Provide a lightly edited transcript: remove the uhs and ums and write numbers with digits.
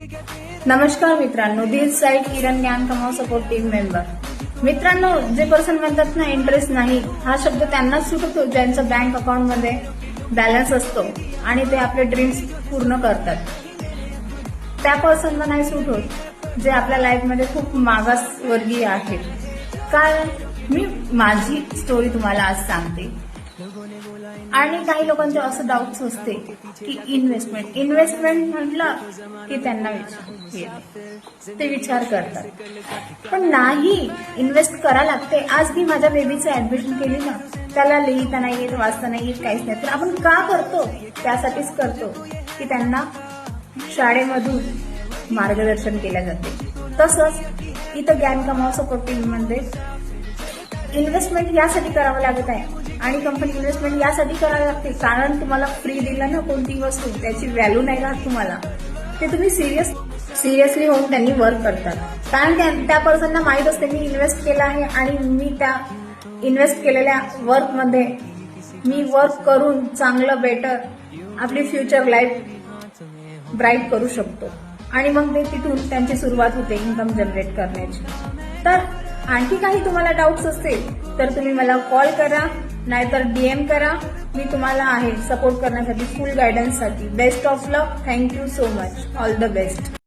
नमस्कार मित्रांनो, दिस साइड किरण ज्ञान कमाव सपोर्ट टीम मेंबर. मित्रांनो, जे पर्सन म्हणतात ना इंटरेस्ट नाही, हा शब्द त्यांनाच सूट होतो ज्यांचं बँक अकाउंटमध्ये बॅलन्स असतो आणि ते आपले ड्रीम्स पूर्ण करतात. त्या पर्सनला नाही सूट होत जे आपल्या लाईफमध्ये खूप मागासवर्गीय आहेत. कारण मी माझी स्टोरी तुम्हाला आज सांगते. आणि काही लोकांचे असं डाऊट्स असते की इन्व्हेस्टमेंट म्हटलं की त्यांना ते विचार करतात, पण नाही, इन्व्हेस्ट करा लागते. आज मी माझ्या बेबीचं ऍडमिशन केली ना, त्याला लिहिता नाही येत, वाचता नाही येत, काहीच नाही, तर आपण का करतो? त्यासाठीच करतो की त्यांना शाळेमधून मार्गदर्शन केले जाते. तसंच इथं ज्ञान कमाव सपोर्ट टीममध्ये इन्व्हेस्टमेंट यासाठी करावं लागत आहे आणि कंपनी इन्व्हेस्टमेंट यासाठी करावी लागते कारण तुम्हाला फ्री दिलं ना कोणती वस्तू, त्याची व्हॅल्यू नाही राहत तुम्हाला. ते तुम्ही सिरियसली होऊन त्यांनी वर्क करतात. कारण त्या पर्सनला माहीत असते मी इन्व्हेस्ट केलं आहे आणि मी त्या इन्व्हेस्ट केलेल्या वर्कमध्ये मी वर्क करून चांगलं बेटर आपली फ्युचर लाईफ ब्राईट करू शकतो. आणि मग ते तिथून त्यांची सुरुवात होते इन्कम जनरेट करण्याची. तर आणखी काही तुम्हाला डाऊट्स असतील तर तुम्ही मला कॉल करा, नाहीतर DM करा. मी तुम्हाला आहे सपोर्ट करण्यासाठी, फुल गायडन्ससाठी. Best of luck. Thank you so much. All the best.